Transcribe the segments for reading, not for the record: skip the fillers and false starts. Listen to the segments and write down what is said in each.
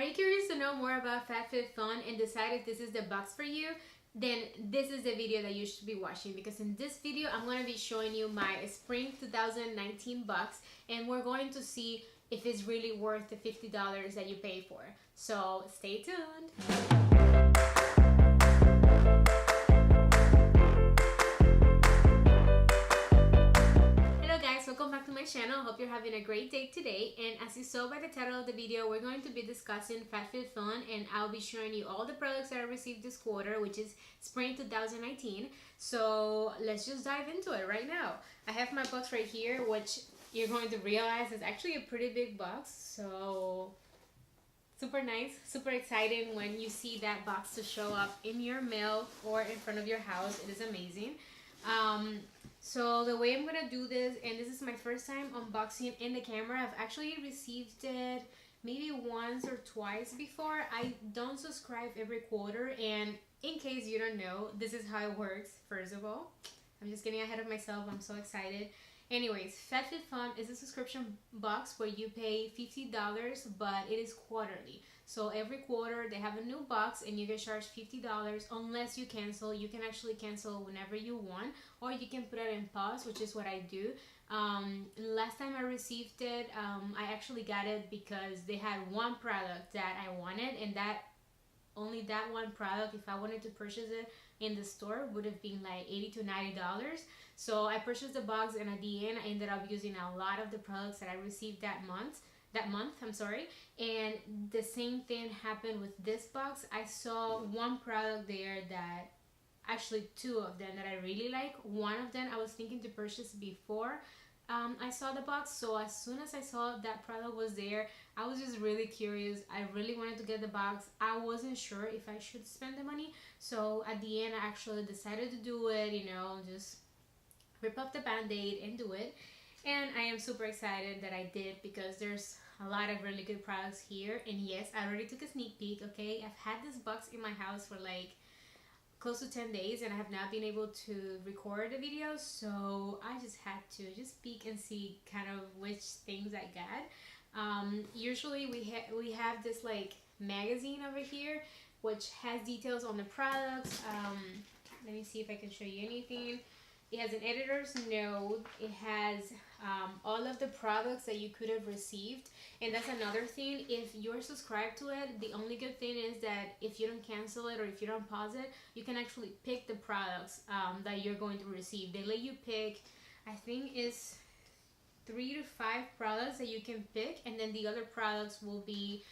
you curious to know more about FabFitFun and decide if this is the box for you? Then this is the video that you should be watching, because in this video I'm going to be showing you my spring 2019 box, and we're going to see if it's really worth the $50 that you pay for. So stay tuned. Welcome back to my channel. Hope you're having a great day today, and as you saw by the title of the video, we're going to be discussing FabFitFun, and I'll be showing you all the products that I received this quarter, which is spring 2019. So let's just dive into it right now. I have my box right here, which you're going to realize is actually a pretty big box. So super nice, super exciting when you see that box to show up in your mail or in front of your house. It is amazing. So the way I'm gonna do this, and this is my first time unboxing in the camera, I've actually received it maybe once or twice before. I don't subscribe every quarter, and in case you don't know, this is how it works. First of all, I'm just getting ahead of myself, I'm so excited. Anyways, FabFitFun is a subscription box where you pay $50, but it is quarterly. So every quarter they have a new box and you get charged $50 unless you cancel. You can actually cancel whenever you want, or you can put it in pause, which is what I do. Last time I received it, I actually got it because they had one product that I wanted, and that only that one product, if I wanted to purchase it in the store, would have been like $80 to $90. So I purchased the box, and at the end I ended up using a lot of the products that I received that month, and the same thing happened with this box. I saw one product there, that actually two of them that I really like. One of them I was thinking to purchase before I saw the box, so as soon as I saw that product was there, I was just really curious. I really wanted to get the box. I wasn't sure if I should spend the money, so at the end I actually decided to do it, you know, just rip off the band-aid and do it. And I am super excited that I did, because there's a lot of really good products here. And yes, I already took a sneak peek. Okay, I've had this box in my house for like close to 10 days and I have not been able to record the video, so I just had to just peek and see kind of which things I got. Usually we have this like magazine over here which has details on the products. Let me see if I can show you anything. It has an editor's note. It has all of the products that you could have received, and that's another thing. If you're subscribed to it, the only good thing is that if you don't cancel it or if you don't pause it, you can actually pick the products that you're going to receive. They let you pick, I think it's 3 to 5 products that you can pick, and then the other products will be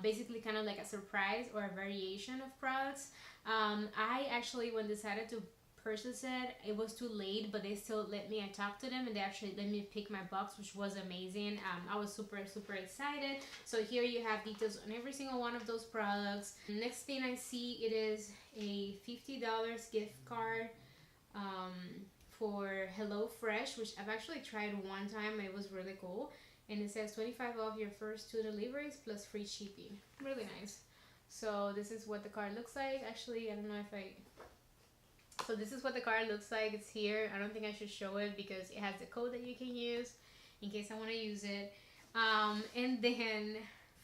basically kind of like a surprise or a variation of products. I actually, when decided to purchase it, it was too late, but they still let me. I talked to them and they actually let me pick my box, which was amazing. I was super excited. So here you have details on every single one of those products. Next thing I see, it is a $50 gift card for HelloFresh, which I've actually tried one time. It was really cool, and it says 25 off your first 2 deliveries plus free shipping. Really nice. So this is what the card looks like. Actually, I don't know if so this is what the card looks like. It's here. I don't think I should show it because it has the code that you can use in case I want to use it. And then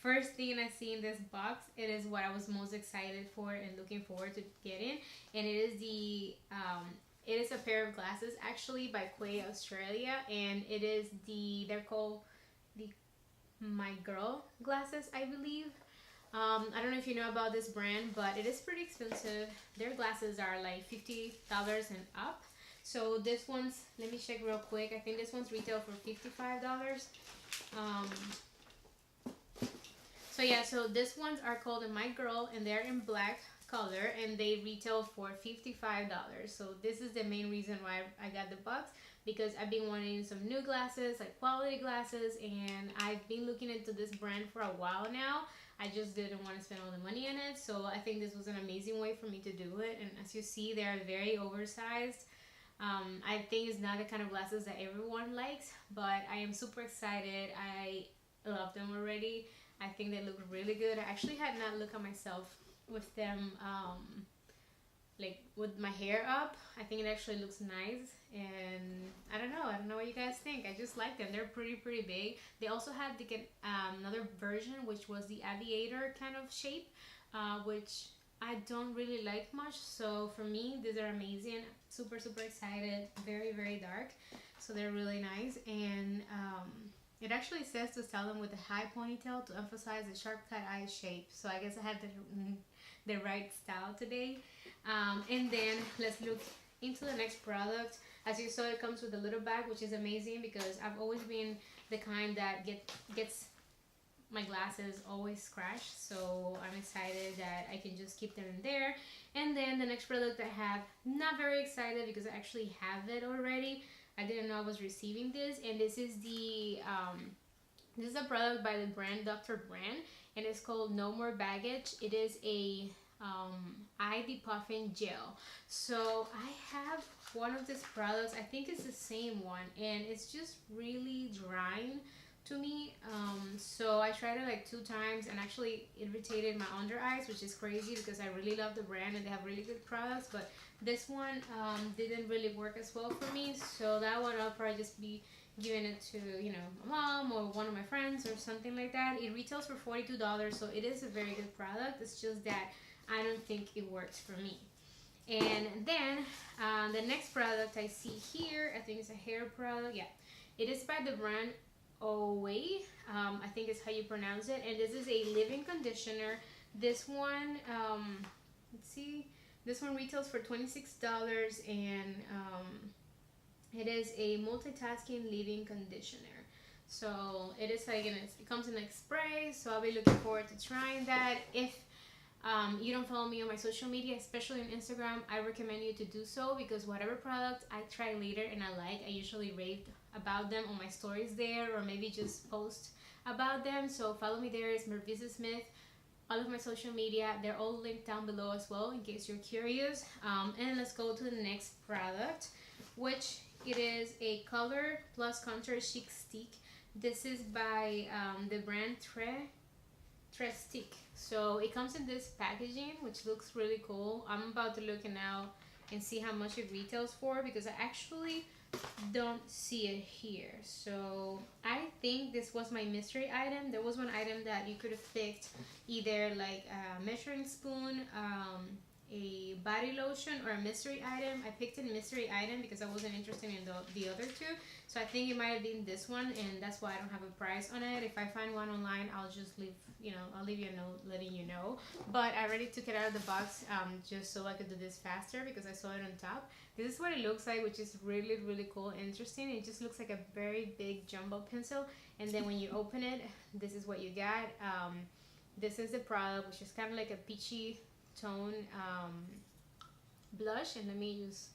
first thing I see in this box, it is what I was most excited for and looking forward to getting, and it is a pair of glasses actually by Quay Australia, and it is they're called the My Girl glasses, I believe. I don't know if you know about this brand, but it is pretty expensive. Their glasses are like $50 and up. So this one's, let me check real quick. I think this one's retail for $55. So yeah, so this ones are called the My Girl, and they're in black color, and they retail for $55. So this is the main reason why I got the box, because I've been wanting some new glasses, like quality glasses, and I've been looking into this brand for a while now. I just didn't want to spend all the money on it, so I think this was an amazing way for me to do it. And as you see, they are very oversized. I think it's not the kind of glasses that everyone likes, but I am super excited. I love them already. I think they look really good. I actually had not looked at myself with them like with my hair up. I think it actually looks nice, and I don't know what you guys think. I just like them. They're pretty big. They also had to get another version, which was the aviator kind of shape, which I don't really like much. So for me, these are amazing. Super excited. Very dark, so they're really nice. And it actually says to style them with a high ponytail to emphasize the sharp cut eye shape. So I guess I had the right style today. And then let's look into the next product. As you saw, it comes with a little bag, which is amazing because I've always been the kind that gets my glasses always scratched. So I'm excited that I can just keep them in there. And then the next product I have, not very excited because I actually have it already. I didn't know I was receiving this, and this is a product by the brand Dr. Brand, and it's called No More Baggage. It is a eye depuffing gel. So I have one of these products. I think it's the same one, and it's just really drying to me. So I tried it like 2 times, and actually irritated my under eyes, which is crazy because I really love the brand and they have really good products. But this one didn't really work as well for me. So that one I'll probably just be giving it to, you know, my mom or one of my friends or something like that. It retails for $42, so it is a very good product. It's just that I don't think it works for me. And then the next product I see here, I think it's a hair product. Yeah, it is by the brand YesOhYas. I think is how you pronounce it. And this is a leave-in conditioner. This one, let's see, this one retails for $26, and it is a multitasking leave-in conditioner. So it is like it comes in like spray. So I'll be looking forward to trying that. If you don't follow me on my social media, especially on Instagram, I recommend you to do so, because whatever product I try later and I like, I usually rave about them on my stories there, or maybe just post about them. So follow me there. It's Mervice Smith. All of my social media, they're all linked down below as well in case you're curious. And let's go to the next product, which it is a color plus contour chic stick. This is by the brand Stick. So it comes in this packaging, which looks really cool. I'm about to look now and see how much it retails for, because I actually don't see it here. So I think this was my mystery item. There was one item that you could have picked, either like a measuring spoon, a body lotion, or a mystery item. I picked a mystery item because I wasn't interested in the other two. So I think it might have been this one, and that's why I don't have a price on it. If I find one online, I'll just leave, I'll leave you a note letting you know. But I already took it out of the box just so I could do this faster, because I saw it on top. This is what it looks like, which is really cool and interesting. It just looks like a very big jumbo pencil, and then when you open it, this is what you got. This is the product, which is kind of like a peachy tone blush. And let me just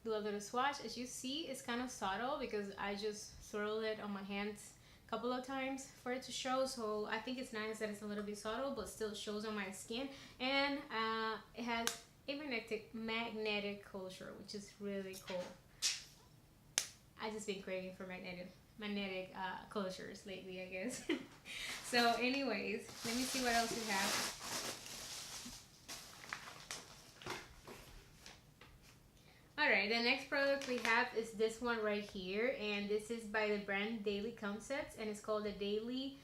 do a little swatch. As you see, it's kind of subtle because I just swirled it on my hands a couple of times for it to show. So I think it's nice that it's a little bit subtle but still shows on my skin. And it has a magnetic closure, which is really cool. I just been craving for magnetic closures lately, I guess. So anyways, let me see what else we have. Alright, the next product we have is this one right here, and this is by the brand Daily Concepts, and it's called the Daily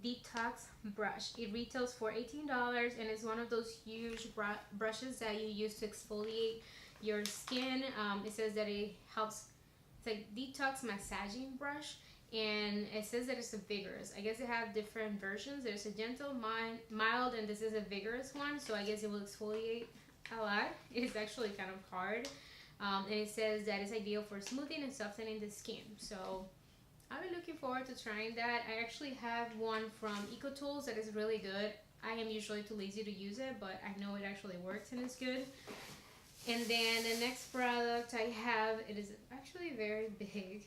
Detox Brush. It retails for $18, and it's one of those huge brushes that you use to exfoliate your skin. It says that it helps, it's like detox massaging brush, and it says that it's a vigorous. I guess they have different versions. There's a gentle, mild, and this is a vigorous one, so I guess it will exfoliate a lot. It is actually kind of hard, and it says that it's ideal for smoothing and softening the skin. So I'll be looking forward to trying that. I actually have one from EcoTools that is really good. I am usually too lazy to use it, but I know it actually works and it's good. And then the next product I have, it is actually very big.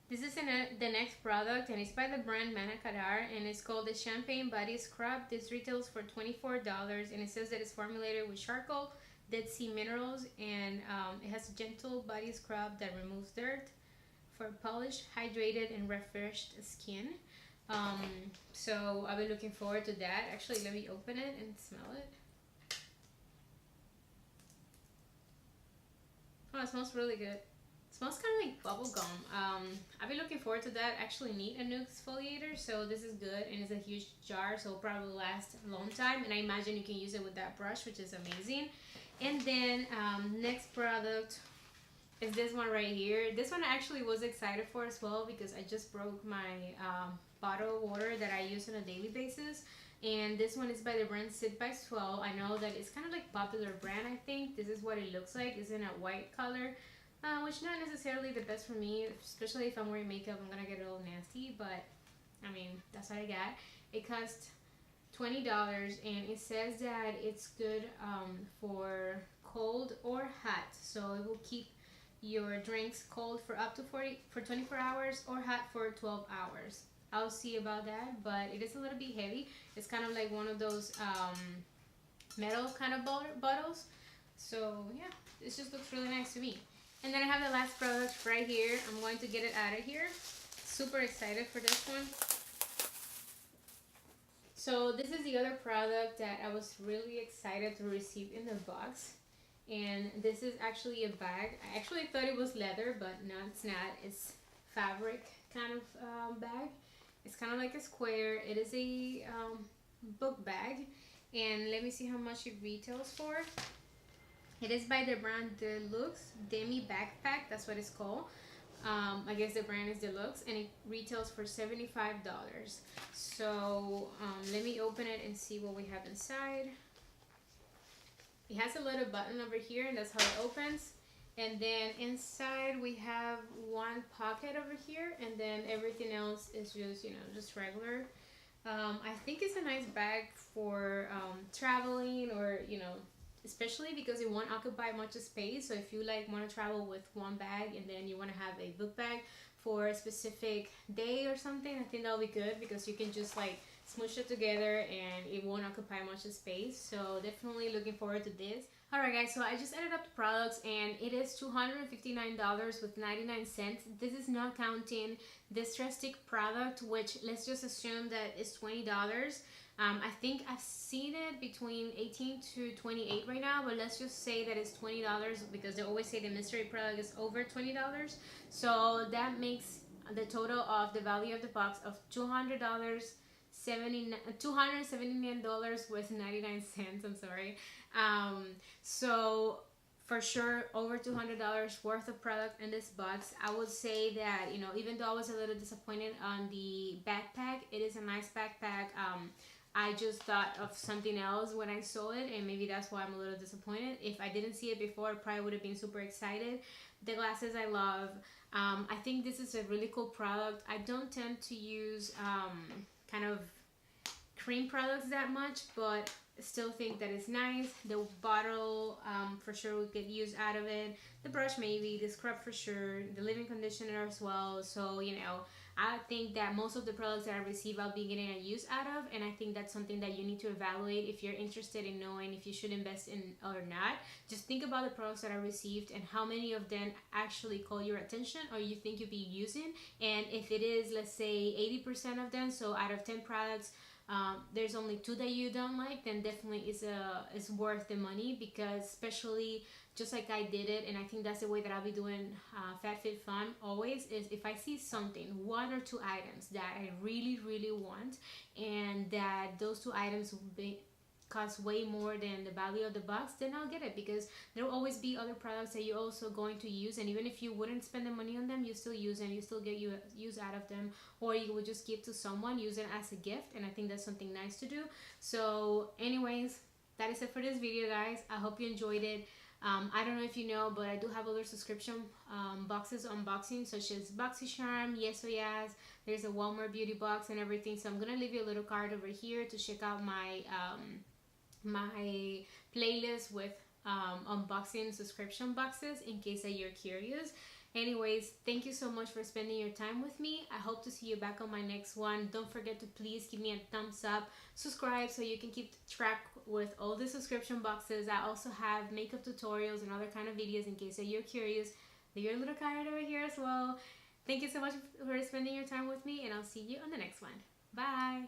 This is the next product, and it's by the brand Manakadar, and it's called the Champagne Body Scrub. This retails for $24, and it says that it's formulated with charcoal, Dead Sea minerals, and it has a gentle body scrub that removes dirt for polished, hydrated, and refreshed skin. Um, so I'll be looking forward to that. Actually, let me open it and smell it. Oh, it smells really good. It smells kind of like bubble gum. I'll be looking forward to that. I actually need a new exfoliator, so this is good, and it's a huge jar, so it'll probably last a long time. And I imagine you can use it with that brush, which is amazing. And then next product is this one right here. This one I actually was excited for as well because I just broke my bottle of water that I use on a daily basis. And this one is by the brand Sit by Swell. I know that it's kind of like popular brand, I think. This is what it looks like. It's in a white color, which not necessarily the best for me, especially if I'm wearing makeup. I'm gonna get a little nasty, but I mean, that's what I got. It cost $20, and it says that it's good for cold or hot, so it will keep your drinks cold for up to 24 hours or hot for 12 hours. I'll see about that, but it is a little bit heavy. It's kind of like one of those metal kind of bottles. So yeah, this just looks really nice to me. And then I have the last product right here. I'm going to get it out of here. Super excited for this one. So this is the other product that I was really excited to receive in the box. And this is actually a bag. I actually thought it was leather, but no, it's not. It's fabric kind of bag. It's kind of like a square. It is a book bag. And let me see how much it retails for. It is by the brand Deluxe Demi Backpack. That's what it's called. I guess the brand is Deluxe, and it retails for $75. So let me open it and see what we have inside. It has a little button over here, and that's how it opens. And then inside we have one pocket over here, and then everything else is just, just regular. I think it's a nice bag for traveling, or especially because it won't occupy much space. So if you want to travel with one bag and then you want to have a book bag for a specific day or something, I think that'll be good because you can just smoosh it together and it won't occupy much space. So definitely looking forward to this. Alright guys, so I just added up the products and it is $259 with 99 cents. This is not counting this stress stick product, which let's just assume that is $20. I think I've seen it between 18 to 28 right now, but let's just say that it's $20 because they always say the mystery product is over $20. So that makes the total of the value of the box of $279 with 99 cents. I'm sorry. So for sure over $200 worth of product in this box. I would say that, even though I was a little disappointed on the backpack, it is a nice backpack. I just thought of something else when I saw it, and maybe that's why I'm a little disappointed. If I didn't see it before, I probably would have been super excited. The glasses I love. I think this is a really cool product. I don't tend to use kind of cream products that much, but still think that it's nice. The bottle for sure we could use out of it. The brush maybe, the scrub for sure, the leave-in conditioner as well. So I think that most of the products that I receive I'll be getting a use out of, and I think that's something that you need to evaluate if you're interested in knowing if you should invest in or not. Just think about the products that I received and how many of them actually call your attention or you think you'll be using. And if it is, let's say 80% of them, so out of 10 products there's only 2 that you don't like, then definitely it's worth the money, because especially just like I did it, and I think that's the way that I'll be doing FabFitFun always, is if I see something, 1 or 2 items that I really want, and that those 2 items will cost way more than the value of the box, then I'll get it, because there will always be other products that you're also going to use, and even if you wouldn't spend the money on them, you still use them, you still get use out of them, or you would just give to someone, use it as a gift, and I think that's something nice to do. So anyways, that is it for this video, guys. I hope you enjoyed it. I don't know if you know, but I do have other subscription boxes unboxing, such as BoxyCharm, YesOhYas. There's a Walmart beauty box and everything. So I'm gonna leave you a little card over here to check out my my playlist with unboxing subscription boxes in case that you're curious. Anyways, thank you so much for spending your time with me. I hope to see you back on my next one. Don't forget to please give me a thumbs up, subscribe so you can keep track with all the subscription boxes. I also have makeup tutorials and other kind of videos in case that you're curious. Leave your little card over here as well. Thank you so much for spending your time with me, and I'll see you on the next one. Bye!